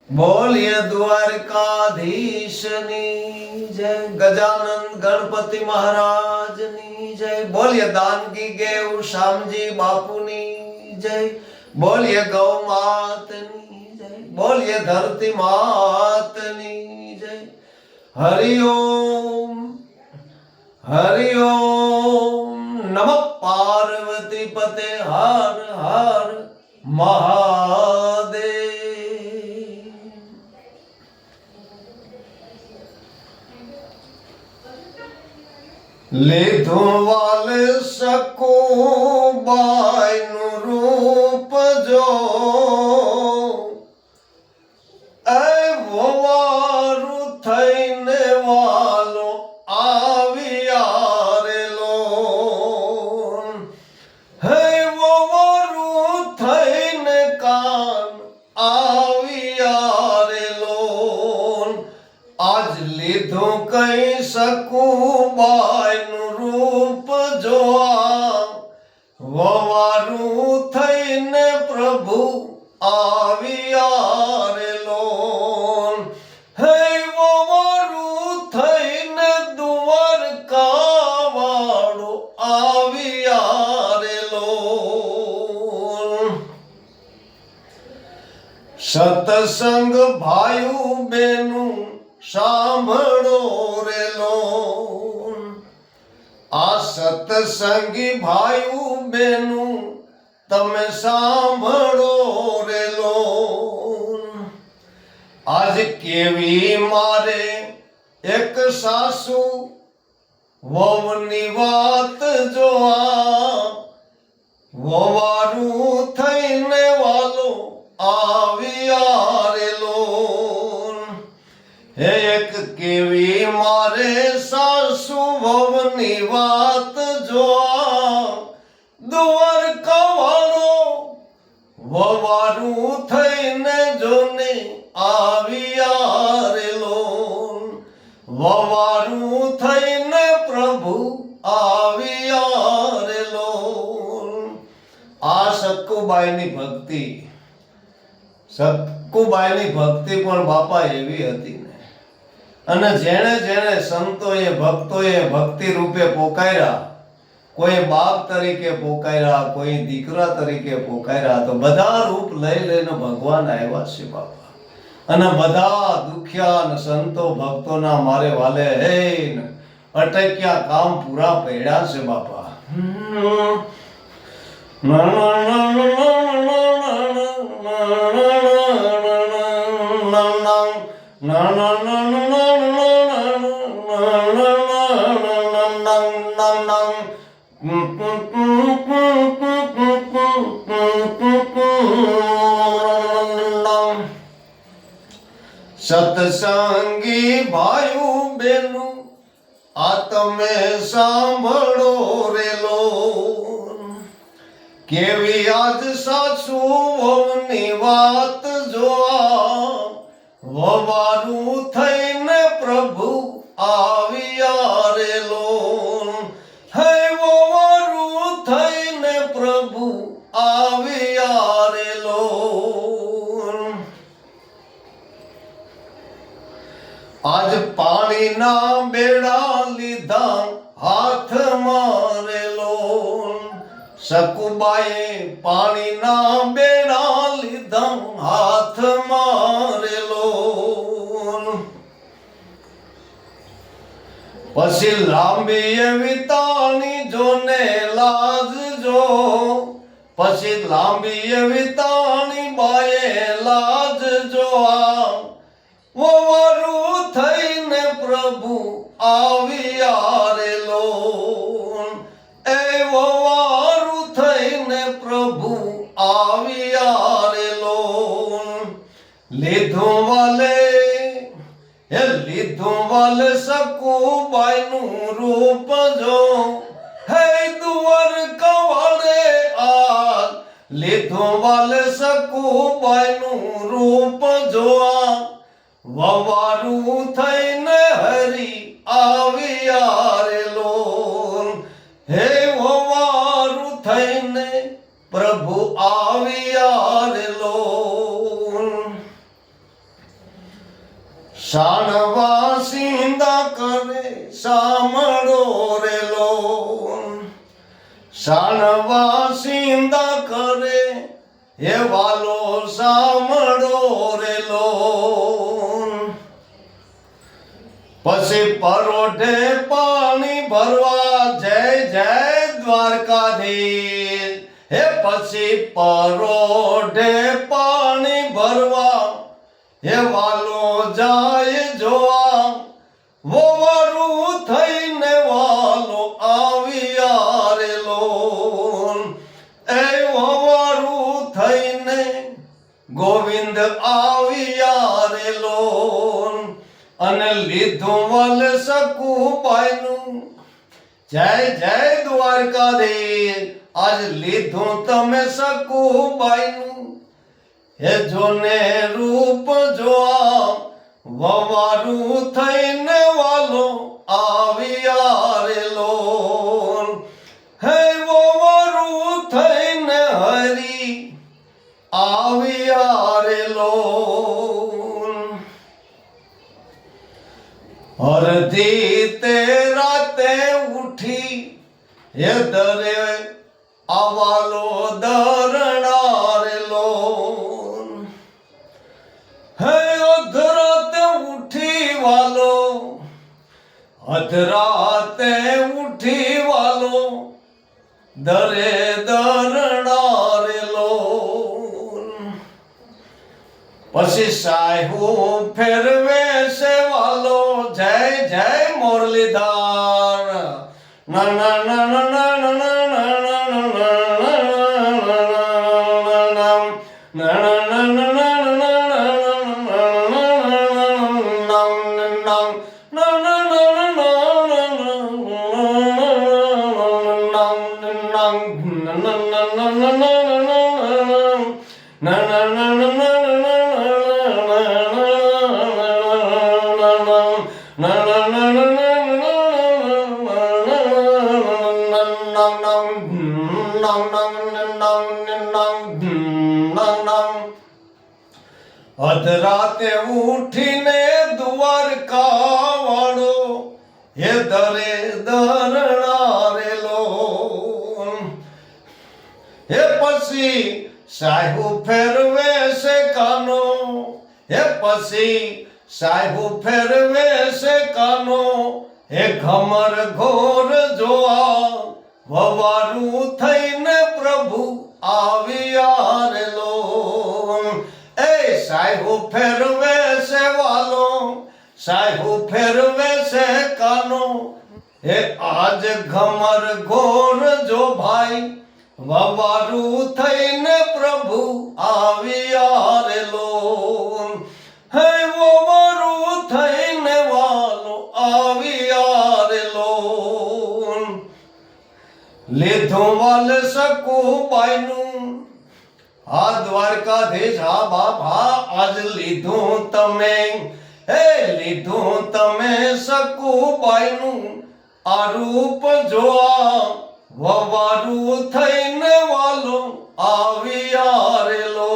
બોલીએ દ્વારકાધીશની જય, ગજાનન ગણપતિ મહારાજની જય, બોલીએ દાનકી ગેવ શામજી બાપુની જય, બોલીએ ગૌ માતની જય, બોલીએ ધરતી માતની જય. હરિ ઓમ નમઃ પાર્વતી પતે હર હર મહાદેવ. લીધું વાલ સકુબાઈનું રૂપ જો વારું થઈને વાલો આવ્યા રેલો. હે વારું થઈને કાન આવ્યા રેલો. આજ લીધું કઈ સકુબાઈનું રૂપ જોવા વવારું થઈને પ્રભુ આવ્યા રેલો. હે વવારું થઈને દ્વારકા વાળો આવ્યા રેલો. સતસંગ ભાઈ બેનું સાંભળો રેલો. આ સતસંગી ભાઈ બેનું તમે સાંભળો રેલો. આજ કેવી મારે એક સાસુ વહુની વાત જોવા વવારું થઈને વાલો આવ્યા રેલો. હે એક કેવી મારે સાસુ વહુની વાત જોવા દ્વારકા વાળો વવારું થઈને જોને આવ્યા રેલો. વવારું થઈને પ્રભુ આવ્યા રેલો. આ સક્કુબાઈની ભક્તિ પણ બાપા એવી હતી ને. અને જેણે જેણે સંતોએ ભક્તોએ ભક્તિ રૂપે પોકાર્યા, કોઈ બાપ તરીકે પોકાર્યા, કોઈ દીકરા તરીકે પોકાર્યા, તો બધા રૂપ લઈ લઈને ભગવાન આવ્યા છે બાપા. અને બધા દુખ્યા અને સંતો ભક્તોના મારે વાલે હે અટક્યા કામ પૂરા પડ્યા છે બાપા. સતસંગી ભાઈ બેનું આ તમે સાંભળો રેલો. કેવી આજ સાસુ વહુની વાત જોવા વવારું થઈને પ્રભુ આવ્યા રેલો. હે વવારું થઈને પ્રભુ આવ્યા રેલો. આજ પાણીના બેડા લીધા હાથમાં રેલો. સકુબાએ પાણીના બેડા લીધા હાથમાં રેલો. પછી લાંબી એવી તાણી જોને લાજ જો. પછી લાંબી એવી તાણી બાએ લાજ જોવા વવારું થઈને પ્રભુ આવ્યા રેલો. એ વવારું થઈને પ્રભુ આવ્યા રેલો. લીધું વાલે સકુબાઈનું રૂપ જો. હે દ્વારકા વાળે આ લીધું વાલે સકુબાઈનું રૂપ જોવા વવારું થઈને હરી આવ્યા રેલો. હે વવારું થઈને પ્રભુ આવ્યા રેલો. શાણવા સિંદા કરે સામળો રેલો, શાણવા સિંદા કરે હે વાલો સામળો રેલો. પછી પરોઢે પાણી ભરવા જય જય દ્વારકાધીશ. હે પછી પરોઢે પાણી ભરવા હે વાલો જાય જોવા, વોવરું થઈને વાલો આવ્યા રેલો. એ વોવરું થઈને ગોવિંદ આવ્યા રેલો. અને લીધું વલ સકુબાઈનું જય જય દ્વારકાધીશ. આજ લીધું તમે સકુબાઈનું. હે જોને રૂપ જોવા વવારું થઈને વાલો આવ્યા રેલો. હે વવારું થઈને હરી આવ્યા રેલો. અડધી તે રાતે ઉઠી હે દરે આવાલો દરણા રેલો. હે અધરાતે ઉઠી વાલો, અધરાતે ઉઠી વાલો દરે દરણા રેલો. પછી સાહુ ફેરવે છે વાલો જય જય મુરલીધર. ના ના ના ના ના ના ના અધરાતે ઉઠીને દ્વારકા વાળો હે દરે દરણા રેલો. હે પછી સાહુ ફેરવે છે કાનો, હે પછી સાહુ ફેરવે છે કાનો હે ઘમર ઘોર જોવા, વવારું થઈને પ્રભુ આવ્યા રેલો. એ સાહુ ફેરવે છે વાલો, સાહુ ફેરવે છે કાનો હે આજ ઘમર ઘોર જો ભાઈ, વવારું થઈને પ્રભુ આવ્યા રેલો. હે વવારું થઈને વાલો આવ્યા રેલો. લીધું વાલ સકુબાઈનું આ દ્વારકાધીશ. હા બાપ હા, આજ લીધું તમે, હે લીધું તમે સકુબાઈનું. આ રૂપ જોવા વવારું થઈને વાલો આવ્યા રેલો.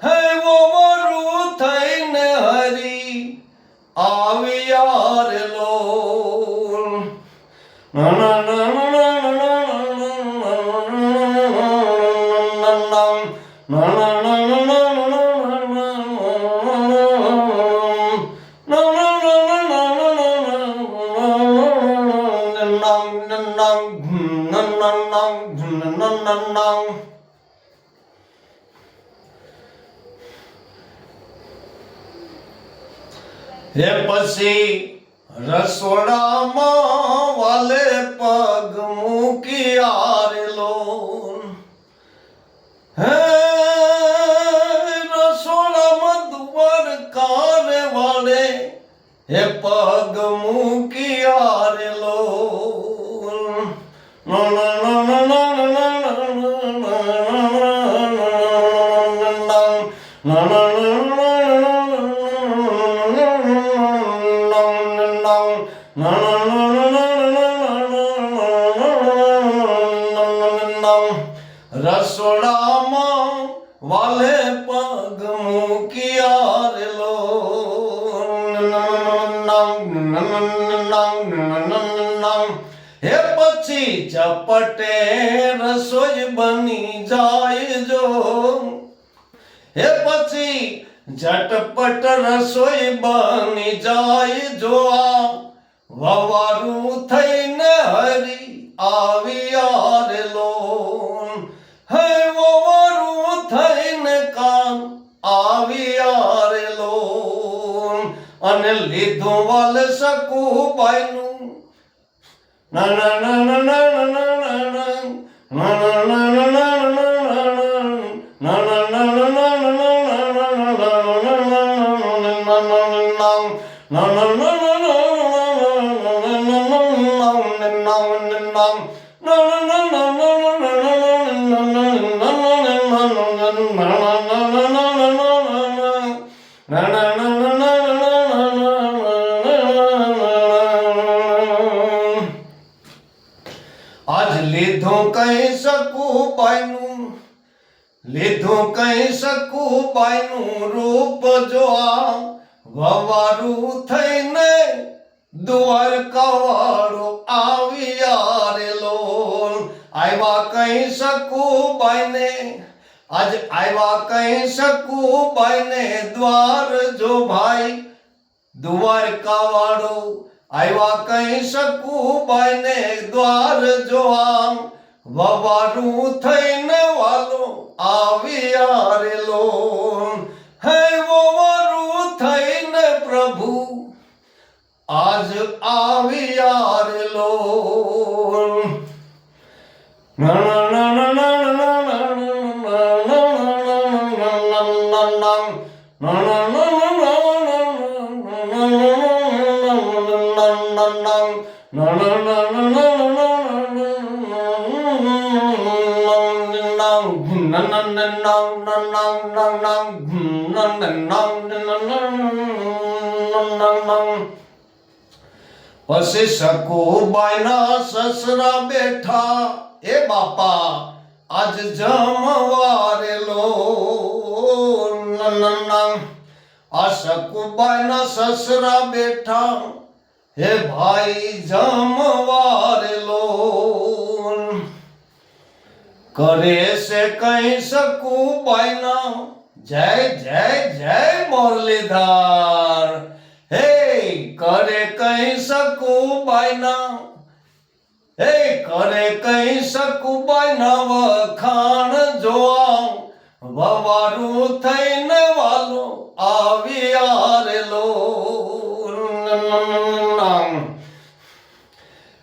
હે વવારું થઈને હરી આવ્યા રેલો. ના ના ના હે પછી રસોડામાં વાલે પગ મૂકી આરેલો. હે રસોડામાં દ્વારકા વાળે હે પગ મૂકી આરેલો. રસોડામાં વાલે પગ મૂકી આરેલો. ઝપટે રસોઈ બની જાય જો, હે પછી ઝટપટ રસોઈ બની જાય જો, આ વવારું થઈને હરી આવ્યા રે લોન, હે વવારું થઈને કામ આવ્યા રે લોન, અને લીધું વાલ સકુબાઈનું ના ના ના ના ના ના ના આજ લીધું કઈ સકુબાઈનું, લીધું કઈ સકુબાઈનું રૂપ જો, આ વવારું થઈને દ્વારકાવાળો આવ્યા રે લોલ, આવ્યા કઈ સકુબાઈને, આજ આવ્યા કઈ સકુબાઈને દ્વાર જો ભાઈ, દ્વારકાવાળો આવ્યા કઈ સકુબાઈને દ્વાર જો, આમ વવારું થઈને વાલો આવ્યા રે લોલ, હે વવારું થઈને પ્રભુ આજ આવ્યા રે લોલ. પછી સકુબાઈના સસરા બેઠા, એ બાપા આજ જમવારે લો, આ સકુબાઈના સસરા બેઠા, હે ભાઈ જમવારે લો, કરે છે કઈ સકુબાઈના જય જય જય મુરલીધર, હે કરે કઈ સકુબાઈના, હે કરે કઈ સકુબાઈના વખાણ જોવા, વવારું થઈને વાલો આવ્યા રે લો,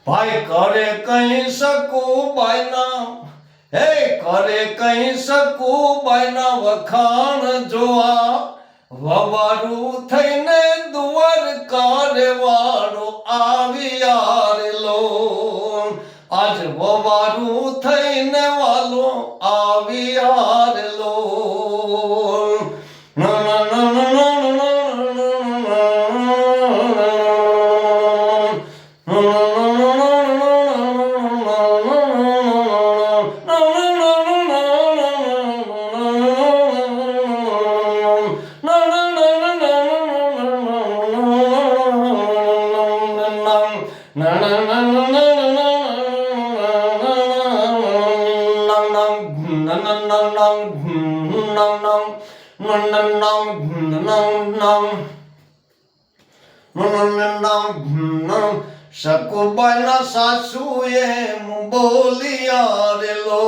ભાઈ કરે કઈ સકુબાઈના, હે કરે કઈ સકુબાઈના વખાણ જોવા, વવારું થઈને દ્વારકા રે વાળો આવ્યા રે લો, આજ વવારું થઈને વાલો આવ્યા રે લો. સકુબાઈના સાસુ એમ બોલિયા રે લો,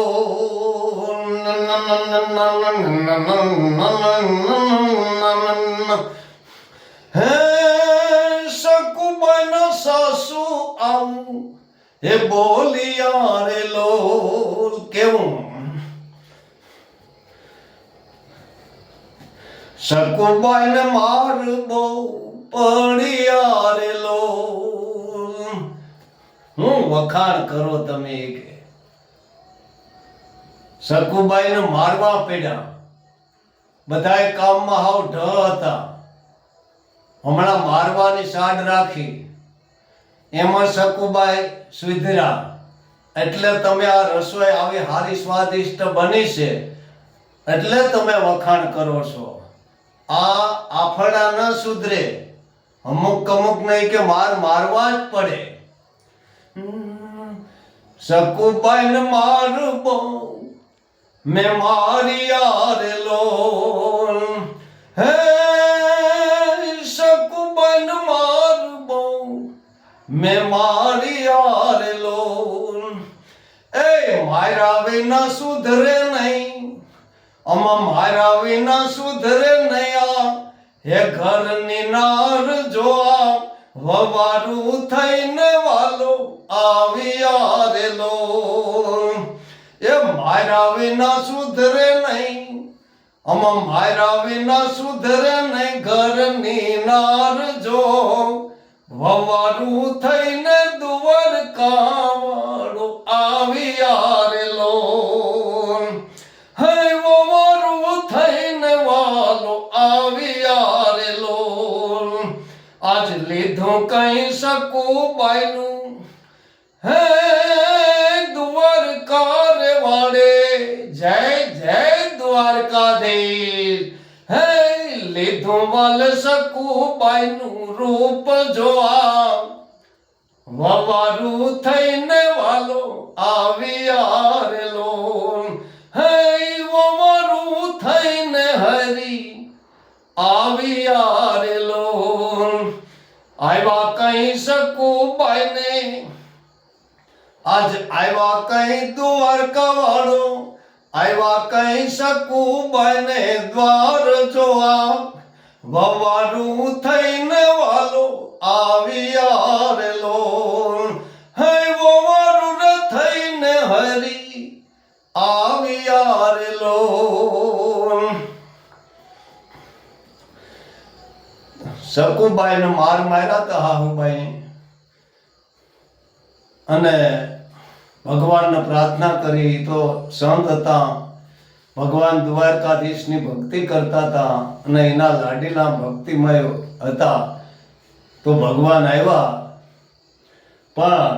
હે સકુબાઈના સાસુ આવું એ બોલિયા રે લો, કેવું સકુબાઈને માર બહુ પડ્યા રે લો, હું વખાણ કરો તમે કે સકુબાઈને મારવા પડ્યા, બધાય કામમાં હાવ ઢ હતા, હમણાં મારવાની સાડ રાખી, એમાં સકુબાઈ સુધર્યા, એટલે તમે આ રસોઈ આવી હારી સ્વાદિષ્ટ બની છે એટલે તમે વખાણ કરો છો. આ આફડા ન સુધરે, અમુક અમુક નહીં કે મારવા જ પડે. સકુબાઈ ને માર બહુ મેં મારી આરેલો હે સકુબાઈ ને માર બહુ મેં મારી આરેલો એ મારા વિના સુધરે નહીં આમાં મારા વિના સુધરે નહીં હે ઘરની નાર જોવા વવારું થઈને વાલો આવી આરેલો એ મારા વિના સુધરે નહીં આમાં મારા વિના સુધરે નહીં ઘરની નાર જો વવારું થઈને દ્વારકા વાળો આવી આરેલો હે વવારું થઈને વાલો આવી આરેલો આજ લીધું કઈ સકુબાઈનું હે દ્વારકા રે વાળે જય જય દ્વારકાધીશ હે લીધું વાલ સકુબાઈનું રૂપ જોવા વવારું થઈને વાલો આવી આરેલો હે વવારું થઈને હરી આવી આરેલો આવ્યા કઈ સકુબાઈને આજ આવ્યા કઈ દ્વારકા વાળો આવ્યા કઈ સકુબાઈને દ્વાર જોવા વવારું થઈને વાલો આવી આરેલો હે વવારું થઈને હરી આવી આરેલો સકુબાઈ ને માર માર્યા હતા હાહુબાઈ અને ભગવાનને પ્રાર્થના કરી તો સંત હતા ભગવાન દ્વારકાધીશની ભક્તિ કરતા હતા અને એના લાડીલા ભક્તિમય હતા તો ભગવાન આવ્યા પણ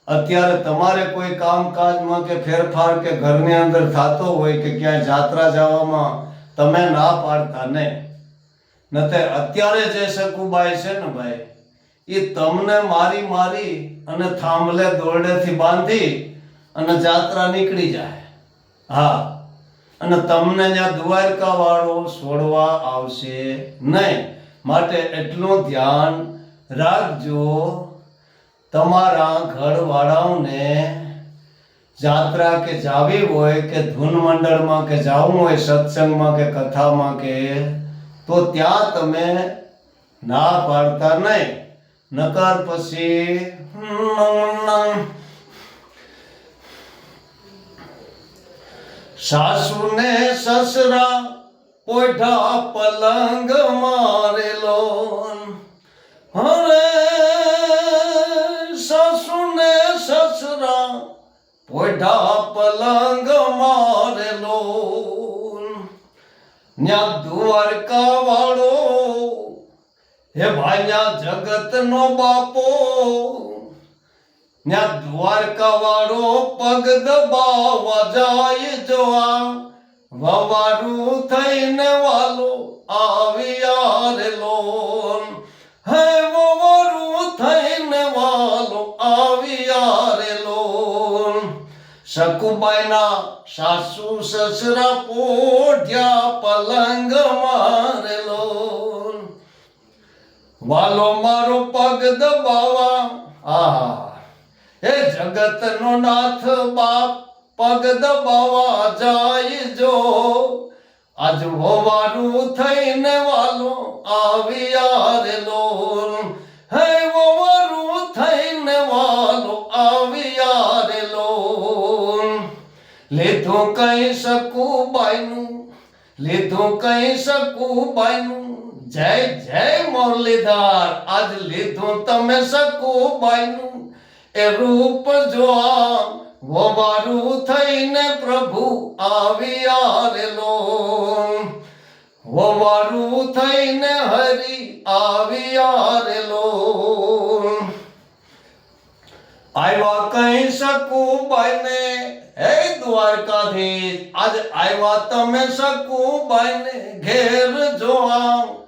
અત્યારે તમારે કોઈ કામકાજમાં કે ફેરફાર કે ઘરની અંદર થતો હોય કે ક્યાંય જાત્રા જવામાં તમે ના પાડતા ને નતે અત્યારે જે સકુબાઈ છે ને ભાઈ એ તમને મારી મારી અને થાંભલે દોરડેથી બાંધી અને જાત્રા નીકળી જાય હા અને તમને ત્યાં દ્વારકા વાળો છોડવા આવશે નહીં માટે એટલું ધ્યાન રાખજો તમારા ઘરવાળાઓને જાત્રા કે જાવી હોય કે ધૂન મંડળમાં કે જાવું હોય સત્સંગમાં કે કથામાં કે તો ત્યાં તમે ના પાડતા નહીં નકાર પછી સાસુને સસરા પોઢા પલંગ મારેલો હરે સાસુને સસરા પોઢા પલંગ મારેલો ન્યા દ્વારકા વાળો હે ભાઈયા જગત નો બાપો ન્યા દ્વારકા વાળો પગ દબાવા જાય જોવા વવારું થઈને વાલો આવી આરેલો હે વવારું થઈને વાલો આવી આરેલો સકુબાઈના સાસુ સસરા પોઢ્યા પલંગ મારેલો વાલો મારો પગ દબાવા એ જગત નો નાથ બાપ પગ દબાવા જાય જો આજ વવારું થઈને વાલો આવી આરેલો હે વવારું થઈને વાલો આવી આરેલો લીધું કઈ સકુબાઈનું લીધું કઈ સકુબાઈનું જય જય મુરલીધર આજ લીધું તમે સકુબાઈનું એ રૂપ જોવા વવારું થઈને પ્રભુ આવી આરેલો વવારું થઈને હરી આવી આરેલો આવ્યા કઈ સકુબાઈને હે દ્વારકાધીશ આજ આવ્યા તમે સકુબાઈને ઘેર જોવા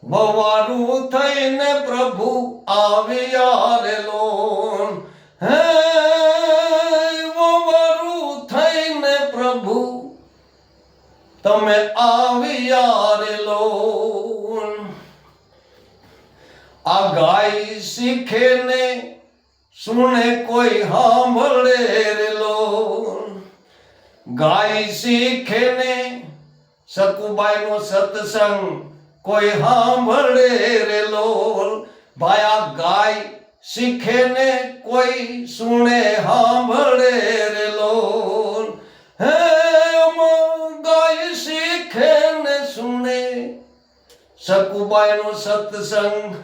વવારું થઈને પ્રભુ આવી આરેલો હે તમે આવ્યા રે લો આ ગાય શીખે ને સુણે કોઈ સાંભળે રે લો ગાય શીખે ને સકુબાઈ નો સત્સંગ કોઈ સાંભળે રે લો ભાઈ આ ગાય શીખે ને કોઈ સુણે સાંભળે રે લો હે ગાય શીખે ને સુણે સકુબાઈ નો સત્સંગ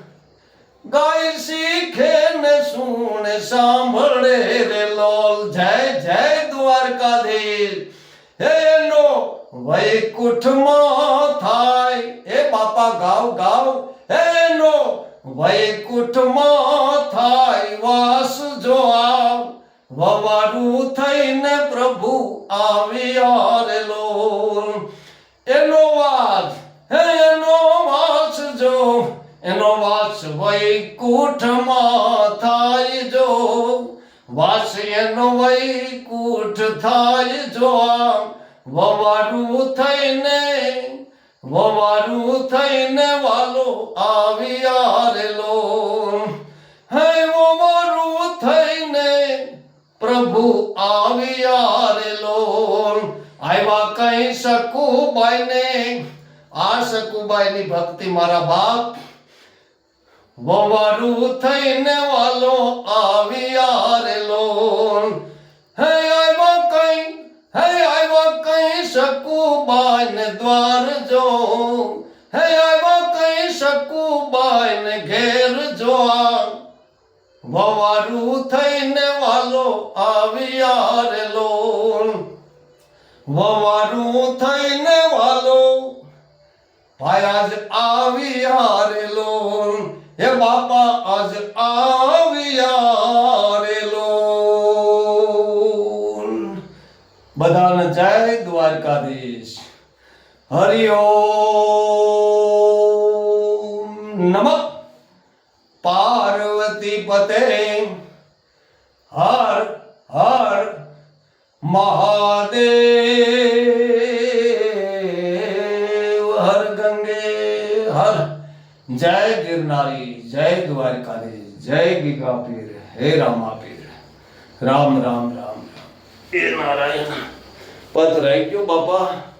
ગાય શીખે ને સુણે સાંભળે રે લોલ જય જય દ્વારકાધીશ એનો વૈકુંઠમાં થાય એ બાપા ગાવ ગાવ એનો વૈકુંઠમાં થાય વાસ જો આવ વવારું થઈને પ્રભુ આવ્યા રે લોલ એનો વાસ એનો વાસ જો એનો વાસ વૈકુંઠમાં થાય જો વાસ એનો વૈકુંઠ થાય જો વવારું થઈને વાલો આવ્યા રે લો હે વવારું થઈને પ્રભુ આવ્યા રે લો આવ્યા કઈ સકુબાઈ ને આ સકુબાઈ ની ભક્તિ મારા બાપ વવારું થઈને વાલો આવ્યા રે લો હે આવ્યા કઈ સકુબાઈ ને દ્વાર જો હે આવ્યા કઈ સકુબાઈ ને ઘેર જો વવારું થઈને વાલો આવ્યા રે લો વવારું થઈને વાલો ભાઈ આજ આવ્યા રે લો હે બાપા આજ આવ્યા રે લો બધાને જય દ્વારકાધીશ હરિ ઓમ નમઃ પાર્વતી પતે હર હર મહાદેવ હર ગંગે હર જય ગિરનારી જય દ્વારકાધીશ જય ગીગા પીર હે રામા પીર રામ રામ રામ હે નારાયણ પત રહી ગયો બાપા